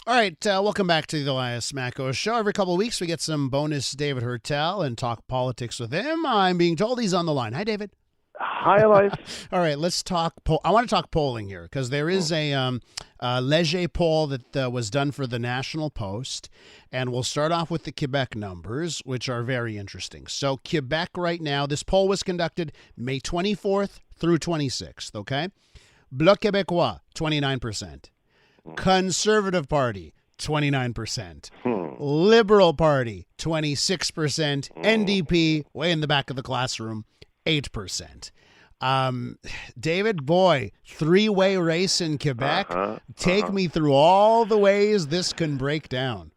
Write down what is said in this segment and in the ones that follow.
All right, welcome back to the Elias Macko Show. Every couple of weeks, we get some bonus David Heurtel and talk politics with him. I'm being told he's on the line. Hi, David. Hi, Elias. All right, let's talk. I want to talk polling here because there is a Leger poll that was done for the National Post, and we'll start off with the Quebec numbers, which are very interesting. So Quebec right now, this poll was conducted May 24th through 26th. Okay, Bloc Québécois 29%, Conservative Party 29%. Liberal Party, 26%. NDP, way in the back of the classroom, 8%. David, boy, three-way race in Quebec. Take me through all the ways this can break down.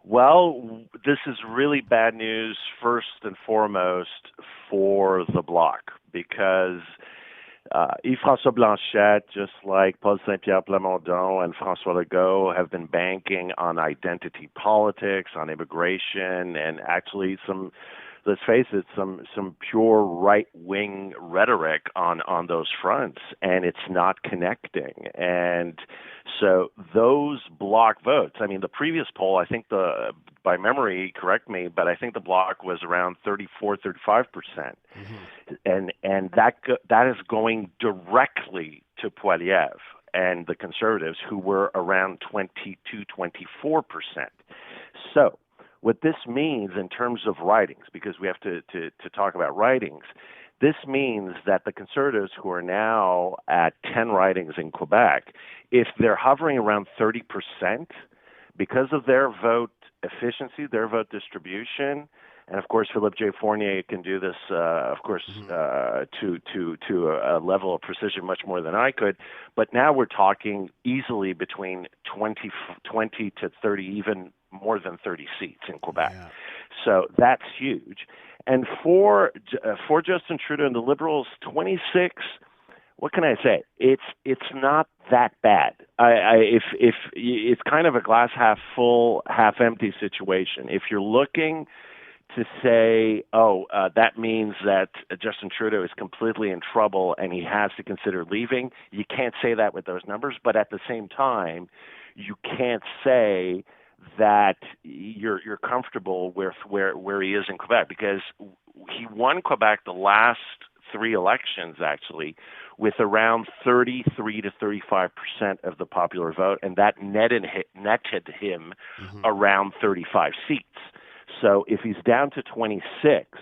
Well, this is really bad news, first and foremost, for the Bloc, because Yves-François Blanchet, just like Paul Saint-Pierre Plamondon and François Legault, have been banking on identity politics, on immigration, and actually let's face it, some pure right-wing rhetoric on those fronts, and it's not connecting. And so those Bloc votes, I mean, the previous poll, I think by memory, correct me, but I think the Bloc was around 35%. And that is going directly to Poilievre and the Conservatives, who were around 24%. So what this means in terms of ridings, because we have to talk about ridings, this means that the Conservatives, who are now at 10 ridings in Quebec, if they're hovering around 30%, because of their vote efficiency, their vote distribution, and of course Philippe J. Fournier can do this, to a level of precision much more than I could. But now we're talking easily between 20 to 30, even more than 30 seats in Quebec. Yeah. So that's huge. And for Justin Trudeau and the Liberals, 26. What can I say? It's not that bad. If it's kind of a glass half full, half empty situation. If you're looking to say, that means that Justin Trudeau is completely in trouble and he has to consider leaving, you can't say that with those numbers. But at the same time, you can't say that you're comfortable with where he is in Quebec, because he won Quebec the last three elections, actually, with around 33 to 35% of the popular vote, and that netted him around 35 seats. So if he's down to 26,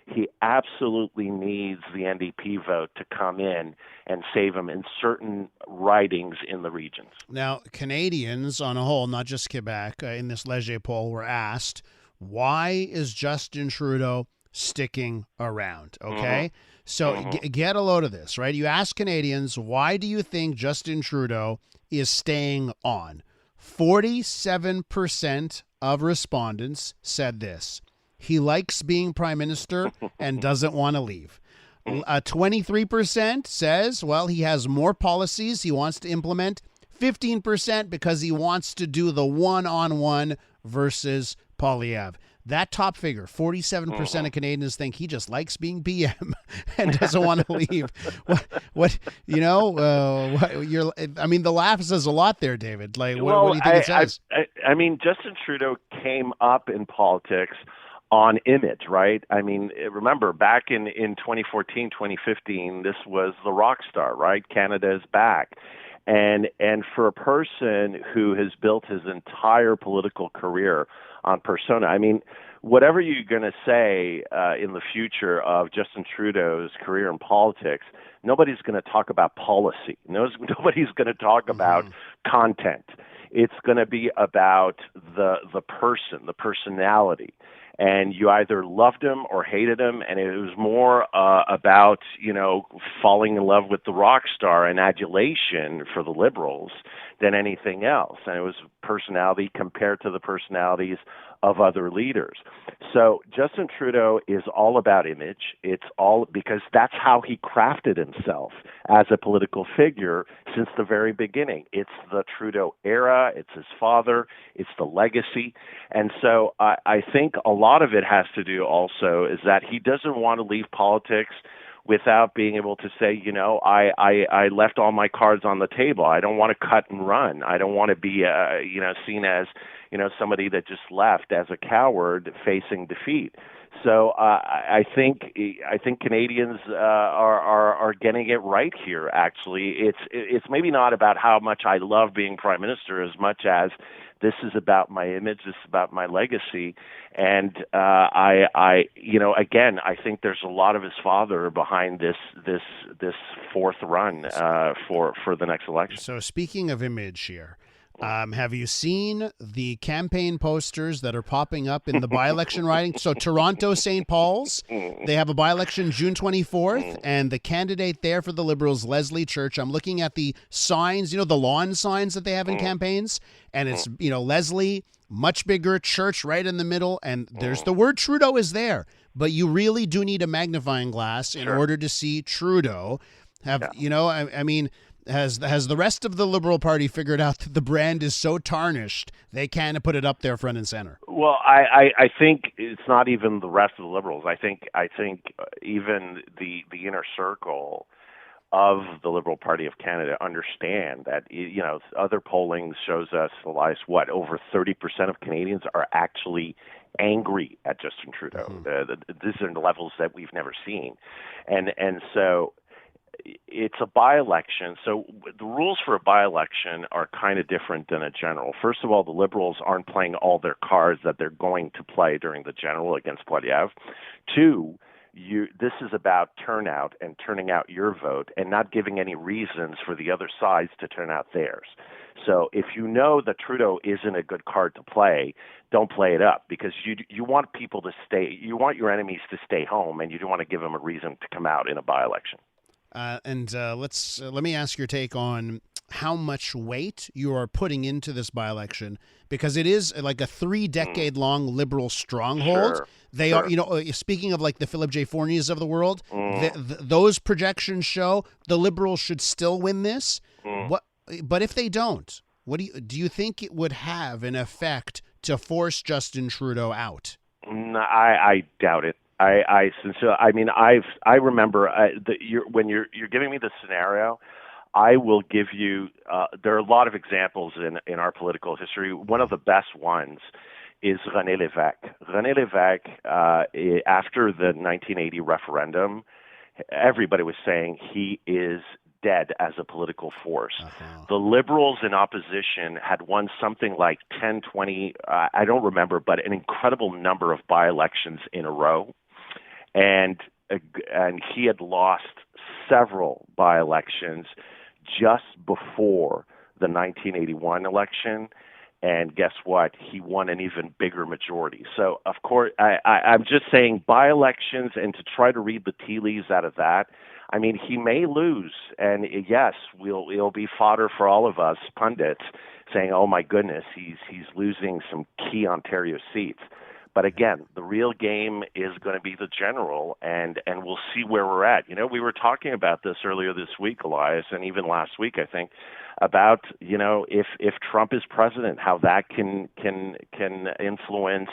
he absolutely needs the NDP vote to come in and save him in certain ridings in the regions. Now, Canadians on a whole, not just Quebec, in this Leger poll were asked, why is Justin Trudeau sticking around? Okay? So get a load of this, right? You ask Canadians, why do you think Justin Trudeau is staying on? 47% of respondents said this. He likes being prime minister and doesn't want to leave. 23% says, well, he has more policies he wants to implement. 15% because he wants to do the one-on-one versus Poilievre. That top figure, 47% of Canadians think he just likes being PM and doesn't want to leave. The laugh says a lot there, David. Like, what do you think it says? I mean, Justin Trudeau came up in politics on image, right? I mean, remember back in 2014, 2015, this was the rock star, right? Canada is back. And for a person who has built his entire political career on persona, I mean, whatever you're going to say in the future of Justin Trudeau's career in politics, nobody's going to talk about policy. Nobody's going to talk about content. It's going to be about the person, the personality. And you either loved him or hated him, and it was more about, falling in love with the rock star and adulation for the Liberals than anything else. And it was personality compared to the personalities of other leaders. So Justin Trudeau is all about image. It's all because that's how he crafted himself as a political figure since the very beginning. It's the Trudeau era. It's his father. It's the legacy. And so I think a lot of it has to do also is that he doesn't want to leave politics without being able to say, I left all my cards on the table. I don't want to cut and run. I don't want to be, seen as, somebody that just left as a coward facing defeat. So I think Canadians are getting it right here. Actually, it's maybe not about how much I love being prime minister as much as this is about my image. This is about my legacy, and again, I think there's a lot of his father behind this fourth run for the next election. So speaking of image here. Have you seen the campaign posters that are popping up in the by-election riding? So Toronto, St. Paul's, they have a by-election June 24th, and the candidate there for the Liberals, Leslie Church, I'm looking at the signs, the lawn signs that they have in campaigns, and it's, Leslie, much bigger, Church right in the middle, and there's the word Trudeau is there, but you really do need a magnifying glass in order to see Trudeau. Has the rest of the Liberal Party figured out that the brand is so tarnished they can't put it up there front and center? Well, I think it's not even the rest of the Liberals. I think even the inner circle of the Liberal Party of Canada understand that, other polling shows us, Elias, over 30% of Canadians are actually angry at Justin Trudeau. These are the levels that we've never seen. And so it's a by-election, so the rules for a by-election are kind of different than a general. First of all, the Liberals aren't playing all their cards that they're going to play during the general against Poilievre. Two, this is about turnout and turning out your vote and not giving any reasons for the other sides to turn out theirs. So if you know that Trudeau isn't a good card to play, don't play it up, because you want people to stay, you want your enemies to stay home, and you don't want to give them a reason to come out in a by-election. Let me ask your take on how much weight you are putting into this by-election, because it is like a 3-decade-long Liberal stronghold. Sure. They are, speaking of like the Philip J. Fourniers of the world, those projections show the Liberals should still win this. But if they don't, what do you think it would have an effect to force Justin Trudeau out? I doubt it. I sincerely, I remember when you're giving me the scenario, I will give you. There are a lot of examples in our political history. One of the best ones is René Lévesque. René Lévesque, after the 1980 referendum, everybody was saying he is dead as a political force. The Liberals in opposition had won something like 10, 20, I don't remember, but an incredible number of by-elections in a row. And he had lost several by-elections just before the 1981 election. And guess what? He won an even bigger majority. So, of course, I'm just saying by-elections, and to try to read the tea leaves out of that, he may lose. And yes, it'll be fodder for all of us pundits saying, oh, my goodness, he's losing some key Ontario seats. But again, the real game is going to be the general, and we'll see where we're at. We were talking about this earlier this week, Elias, and even last week, I think, about, if Trump is president, how that can influence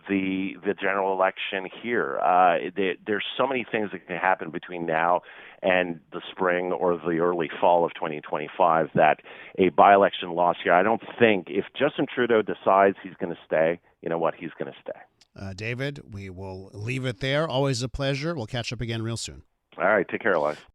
the general election here. There's so many things that can happen between now and the spring or the early fall of 2025 that a by-election loss here, I don't think, if Justin Trudeau decides he's going to stay, you know what, he's going to stay. David, we will leave it there. Always a pleasure. We'll catch up again real soon. All right. Take care, Elias.